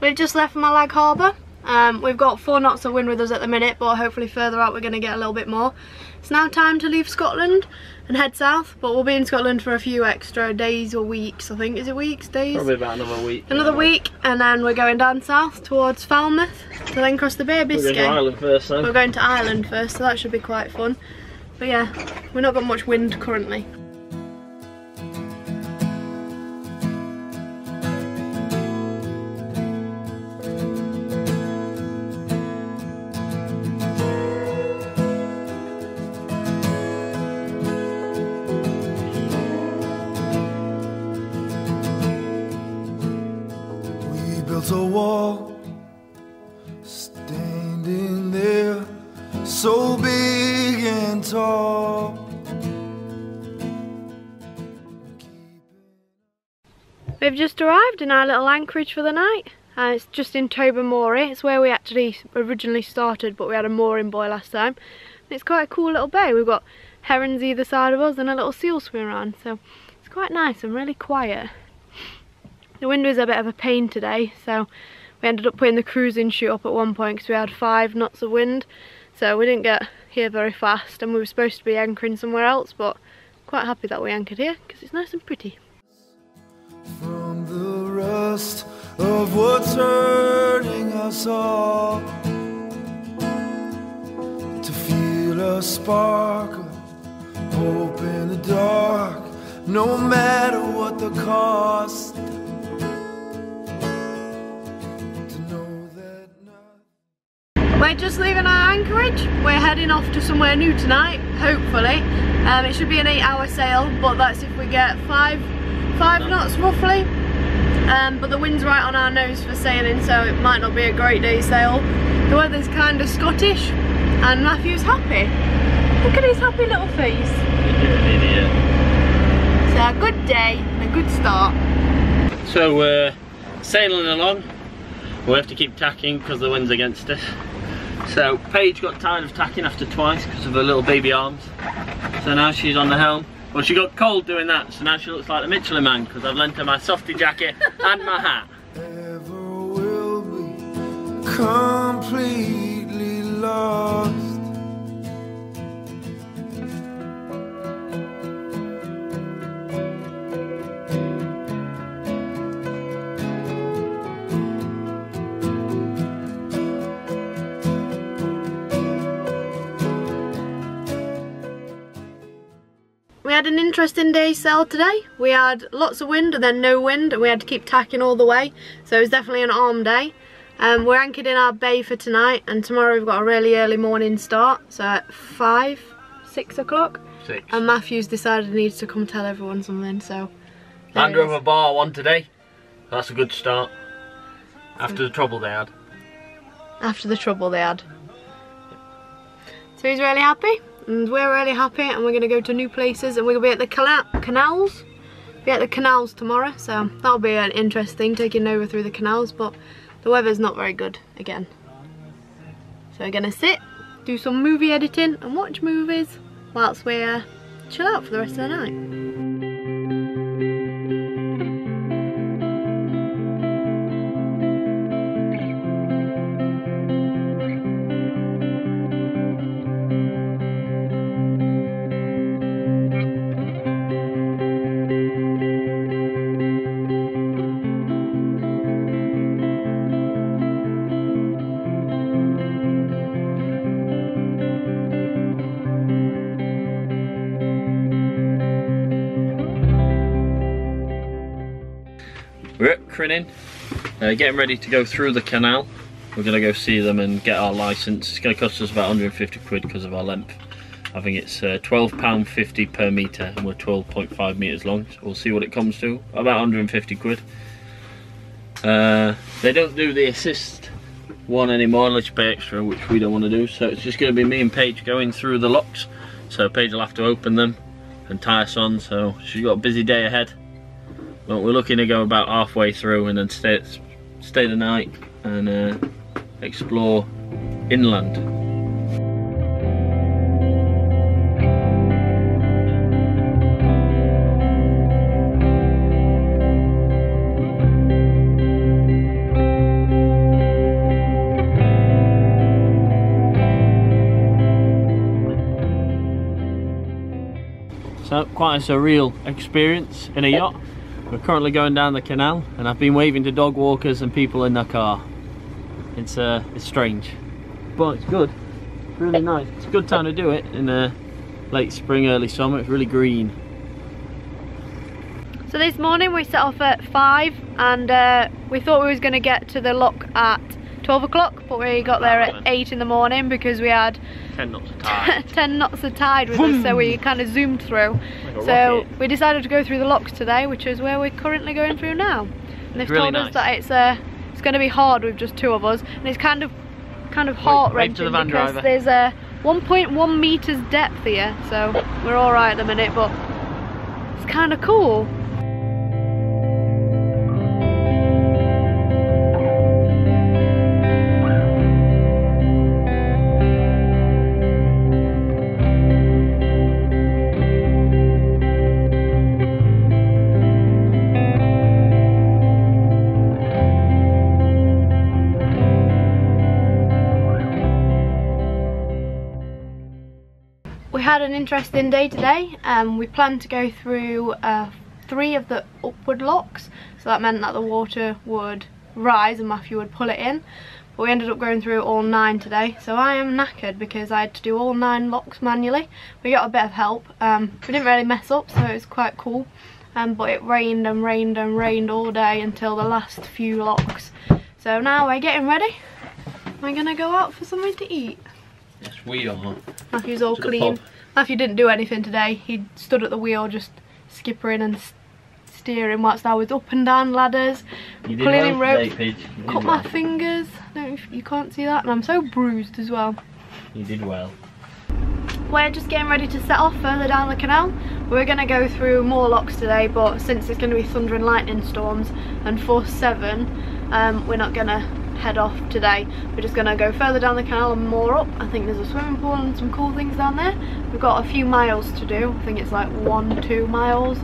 We've just left Malag Harbour. We've got 4 knots of wind with us at the minute, but hopefully further out we're going to get a little bit more. It's now time to leave Scotland and head south, but we'll be in Scotland for a few extra days or weeks, I think. Is it weeks? Days? Probably about another week. Another week, and then we're going down south towards Falmouth to then cross the Bay of Biscay. We're going to Ireland first, though. We're going to Ireland first, so that should be quite fun. But yeah, we've not got much wind currently. Built a wall, standing there, so big and tall. We've just arrived in our little anchorage for the night. It's just in Tobermory. It's where we actually originally started, but we had a mooring buoy last time. And it's quite a cool little bay. We've got herons either side of us and a little seal swim around, so it's quite nice and really quiet. The wind was a bit of a pain today, so we ended up putting the cruising chute up at one point because we had 5 knots of wind, so we didn't get here very fast, and we were supposed to be anchoring somewhere else, but quite happy that we anchored here because it's nice and pretty. From the rust of what's hurting us all, to feel a spark of hope in the dark, no matter what the cost. We're just leaving our anchorage. We're heading off to somewhere new tonight, hopefully. It should be an 8-hour sail, but that's if we get 5 knots roughly. But the wind's right on our nose for sailing, so it might not be a great day's sail. The weather's kind of Scottish, and Matthew's happy. Look at his happy little face. It's a good day and a good start. So we're sailing along. We have to keep tacking because the wind's against us. So Paige got tired of tacking after twice because of her little baby arms. So now she's on the helm. Well, she got cold doing that, so now she looks like the Michelin Man because I've lent her my softy jacket and my hat. Ever will be completely lost. We had an interesting day's sail today. We had lots of wind and then no wind, and we had to keep tacking all the way, so it was definitely an arm day. We're anchored in our bay for tonight, and tomorrow we've got a really early morning start, so at 6 o'clock. And Matthew's decided he needs to come tell everyone something, so... Land Rover bar 1 today. That's a good start. After the trouble they had. After the trouble they had. So he's really happy. And we're really happy, and we're going to go to new places, and we're going to be at the Canals. Be at the Canals tomorrow, so that'll be an interesting taking over through the canals, but the weather's not very good again. So we're going to sit, do some movie editing and watch movies whilst we chill out for the rest of the night. We're at Crinan, getting ready to go through the canal. We're going to go see them and get our licence. It's going to cost us about 150 quid because of our length. I think it's £12.50 per metre, and we're 12.5 metres long, so we'll see what it comes to. About 150 quid. They don't do the assist one anymore unless you pay extra, which we don't want to do, so it's just going to be me and Paige going through the locks. So Paige will have to open them and tie us on, so she's got a busy day ahead. But we're looking to go about halfway through and then stay the night and explore inland. So quite a surreal experience in a yacht. We're currently going down the canal and I've been waving to dog walkers and people in their car. It's strange, but it's good. It's really nice. It's a good time to do it in late spring, early summer. It's really green. So this morning we set off at 5 and we thought we was going to get to the lock at 12 o'clock, but we got there at 8 in the morning because we had 10 knots of tide. 10 knots of tide with us, so we kind of zoomed through. So we decided to go through the locks today, which is where we're currently going through now. And they've told us that it's going to be hard with just 2 of us, and it's kind of heart-wrenching because there's 1.1 meters depth here, so we're all right at the minute, but it's kind of cool. We had an interesting day today. We planned to go through 3 of the upward locks, so that meant that the water would rise and Matthew would pull it in, but we ended up going through all 9 today, so I am knackered because I had to do all 9 locks manually. We got a bit of help. We didn't really mess up, so it was quite cool, but it rained and rained and rained all day until the last few locks. So now we're getting ready. We're gonna go out for something to eat. Yes, we are. Matthew's all clean. Matthew didn't do anything today. He stood at the wheel just skippering and steering whilst I was up and down ladders, pulling in ropes, cut my fingers. No, you can't see that, and I'm so bruised as well. You did well. We're just getting ready to set off further down the canal. We're going to go through more locks today, but since it's going to be thunder and lightning storms and force 7, we're not going to head off today. We're just going to go further down the canal and more up. I think there's a swimming pool and some cool things down there. We've got a few miles to do. I think it's like 1-2 miles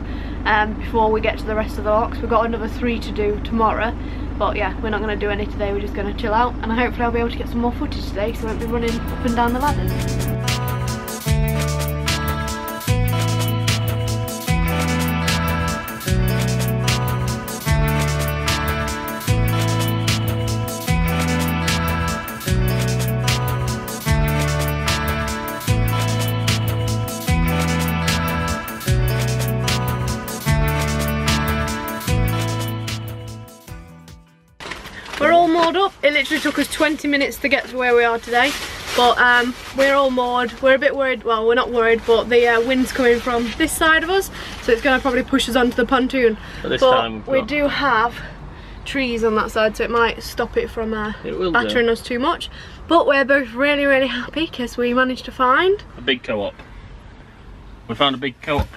before we get to the rest of the locks. We've got another 3 to do tomorrow, but yeah, we're not going to do any today. We're just going to chill out, and hopefully I'll be able to get some more footage today so I won't be running up and down the ladders. We're all moored up. It literally took us 20 minutes to get to where we are today, but we're all moored. We're a bit worried, well, we're not worried, but the wind's coming from this side of us, so it's going to probably push us onto the pontoon. But we do have trees on that side, so it might stop it from battering us too much. But we're both really, really happy because we managed to find a big co-op. We found a big co-op.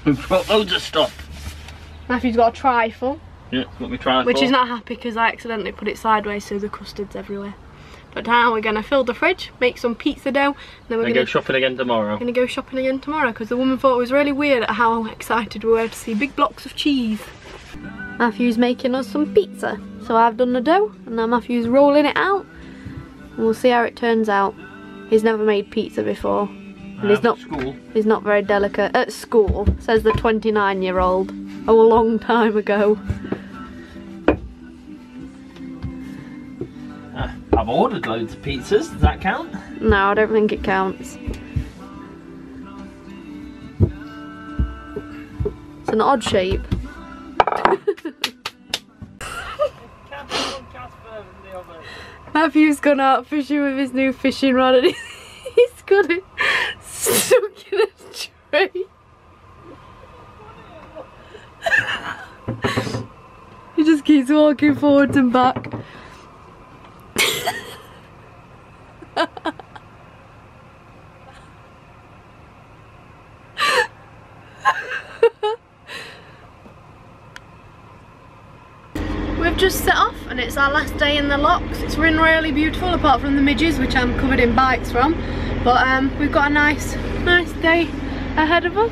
We've got loads of stuff. Matthew's got a trifle. Yeah, let me try. Which is not happy because I accidentally put it sideways, so the custard's everywhere. But now we're going to fill the fridge, make some pizza dough, and then we're going to go shopping again tomorrow. Going to go shopping again tomorrow because the woman thought it was really weird at how excited we were to see big blocks of cheese. Matthew's making us some pizza, so I've done the dough, and now Matthew's rolling it out, and we'll see how it turns out. He's never made pizza before, and he's not very delicate at school, says the 29-year-old. A long time ago. I've ordered loads of pizzas, does that count? No, I don't think it counts. It's an odd shape. Matthew's gone out fishing with his new fishing rod and he's got it stuck in a tree. He just keeps walking forwards and back. We've just set off and it's our last day in the locks. It's been really beautiful apart from the midges, which I'm covered in bites from, but we've got a nice day ahead of us.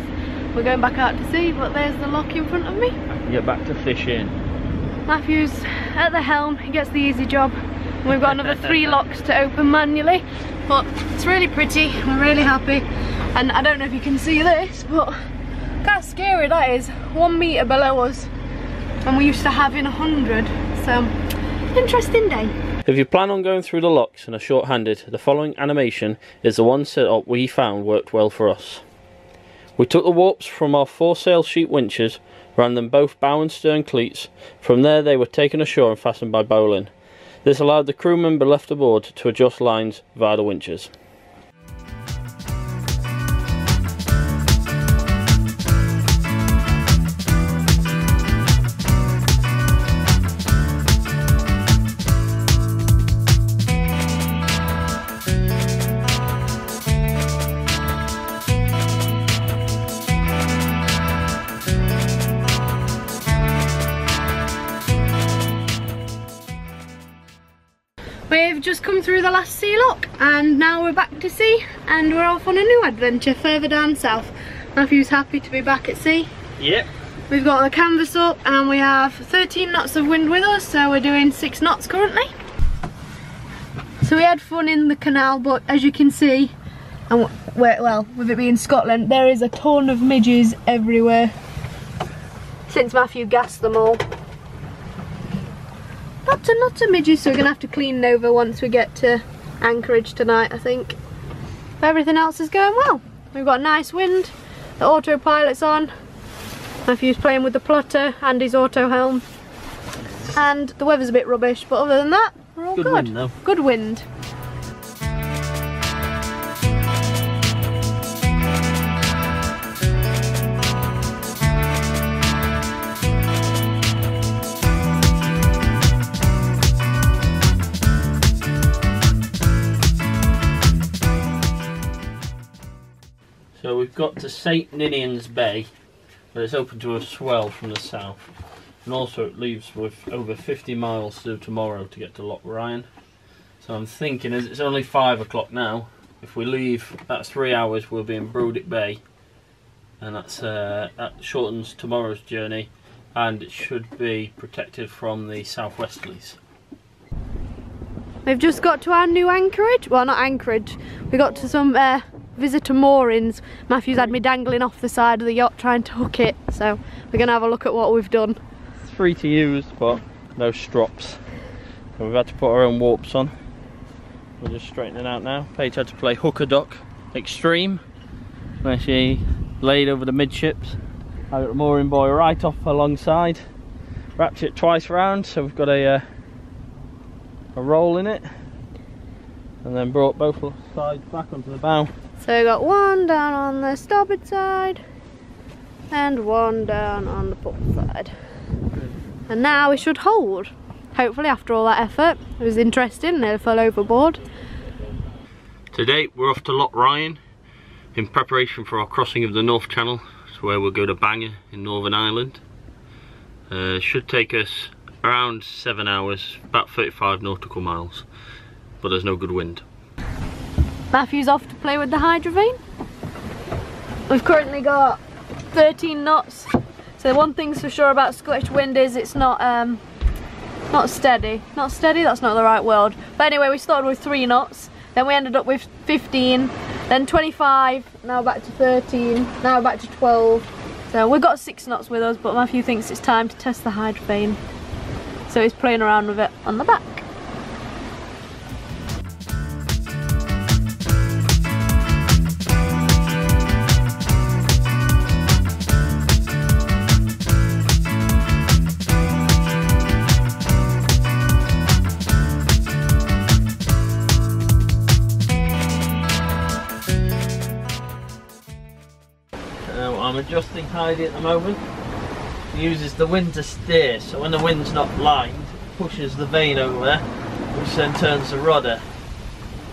We're going back out to sea, but there's the lock in front of me. I can get back to fishing. Matthew's at the helm, he gets the easy job. And we've got another 3 locks to open manually, but it's really pretty, we're really happy. And I don't know if you can see this, but look how scary that is. 1 metre below us, and we used to have in 100. So, interesting day. If you plan on going through the locks and are short-handed, the following animation is the one setup we found worked well for us. We took the warps from our foresail sheet winches, ran them both bow and stern cleats. From there they were taken ashore and fastened by bowline. This allowed the crew member left aboard to adjust lines via the winches. We've just come through the last sea lock and now we're back to sea and we're off on a new adventure further down south. Matthew's happy to be back at sea. Yep. We've got the canvas up and we have 13 knots of wind with us, so we're doing 6 knots currently. So we had fun in the canal, but as you can see, and well, with it being Scotland, there is a ton of midges everywhere since Matthew gassed them all. Lots of midges, so we're going to have to clean over once we get to Anchorage tonight, I think. But everything else is going well. We've got nice wind, the autopilot's on, Matthew's playing with the plotter and his auto helm, and the weather's a bit rubbish, but other than that, we're all good. Good wind though. Good wind. So we've got to St Ninian's Bay, but it's open to a swell from the south. And also it leaves with over 50 miles to do tomorrow to get to Loch Ryan. So I'm thinking, as it's only 5 o'clock now, if we leave, that's 3 hours, we'll be in Brodick Bay. And that shortens tomorrow's journey, and it should be protected from the southwesterlies. We've just got to our new anchorage. Well, not anchorage. We got to some visitor moorings. Matthew's had me dangling off the side of the yacht trying to hook it, so we're going to have a look at what we've done. It's free to use, but no strops. So we've had to put our own warps on. We're just straightening out now. Paige had to play hooker dock extreme, where she laid over the midships. I got the mooring buoy right off alongside, wrapped it twice round, so we've got a roll in it, and then brought both sides back onto the bow. So we got one down on the starboard side and one down on the port side. And now we should hold. Hopefully, after all that effort. It was interesting, they fell overboard. Today we're off to Loch Ryan in preparation for our crossing of the North Channel, so where we'll go to Bangor in Northern Ireland. Should take us around 7 hours, about 35 nautical miles, but there's no good wind. Matthew's off to play with the hydrovane. We've currently got 13 knots. So one thing's for sure about Scottish wind is it's not steady. Not steady, that's not the right word. But anyway, we started with 3 knots, then we ended up with 15, then 25, now back to 13, now back to 12. So we've got 6 knots with us, but Matthew thinks it's time to test the hydrovane. So he's playing around with it on the back. I'm adjusting Heidi at the moment. He uses the wind to steer, so when the wind's not lined, it pushes the vane over, which then turns the rudder.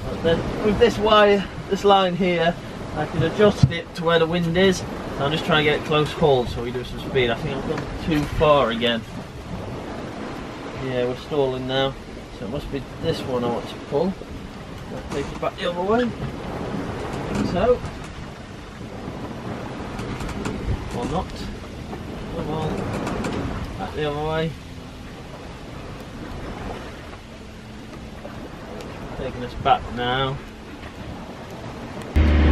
But then with this wire, this line here, I can adjust it to where the wind is. I'm just trying to get it close hauled so we do some speed. I think I've gone too far again. Yeah, we're stalling now. So it must be this one I want to pull. That takes it back the other way. So. Or not. Come on. Back the other way. Taking us back now.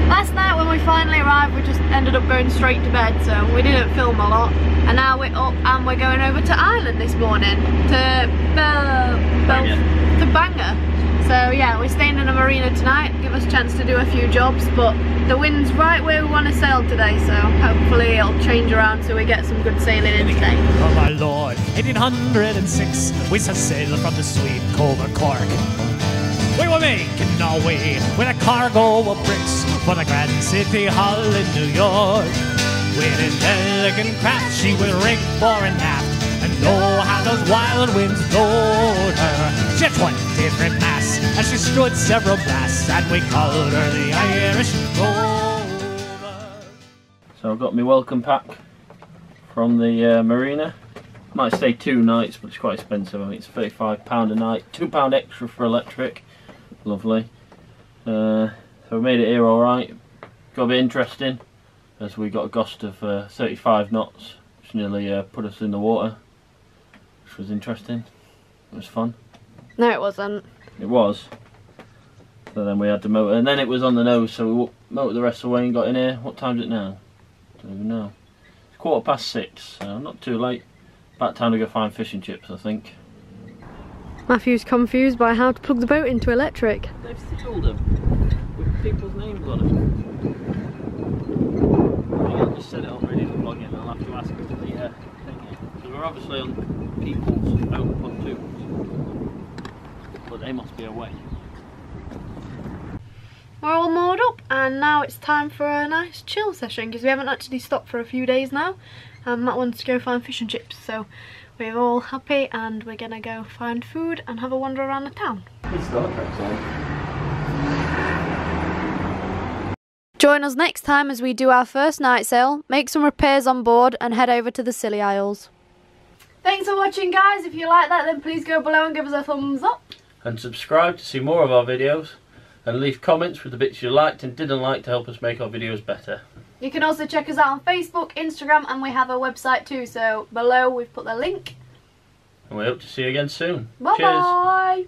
Last night when we finally arrived, we just ended up going straight to bed, so we didn't film a lot. And now we're up and we're going over to Ireland this morning to Bangor. So yeah, we're staying in a marina tonight, give us a chance to do a few jobs, but the wind's right where we want to sail today, so hopefully it'll change around so we get some good sailing in today. Oh my lord, 1806, we set sail from the sweet cove of Cork. We were making our way with a cargo of bricks for the grand city hall in New York. With an elegant craft, she was rigged fore and aft, and know how those wild winds blowed her. She had 20 different masts, and she stood several blasts, and we called her the Irish Rover. So I've got my welcome pack from the marina. Might stay 2 nights, but it's quite expensive. I think it's £35 a night, £2 extra for electric. Lovely. So we made it here alright. Got a bit interesting as we got a gust of 35 knots, which nearly put us in the water, which was interesting. It was fun. No, it wasn't. It was. So then we had to motor, and then it was on the nose, so we motored the rest of the way and got in here. What time is it now? Don't even know. It's 6:15, so not too late. About time to go find fish and chips, I think. Matthew's confused by how to plug the boat into electric. They've sealed them with people's names on them. I'll just set it up ready to plug in, and I'll have to ask them for the thing here. So we're obviously on people's own pontoons, but they must be away. We're all moored up and now it's time for a nice chill session because we haven't actually stopped for a few days now, and Matt wants to go find fish and chips, so we're all happy and we're gonna go find food and have a wander around the town. Join us next time as we do our first night sail, make some repairs on board and head over to the Scilly Isles. Thanks for watching guys. If you like that then please go below and give us a thumbs up. And subscribe to see more of our videos, and leave comments with the bits you liked and didn't like to help us make our videos better. You can also check us out on Facebook, Instagram, and we have a website too, so below we've put the link. And we hope to see you again soon. Bye Cheers. bye!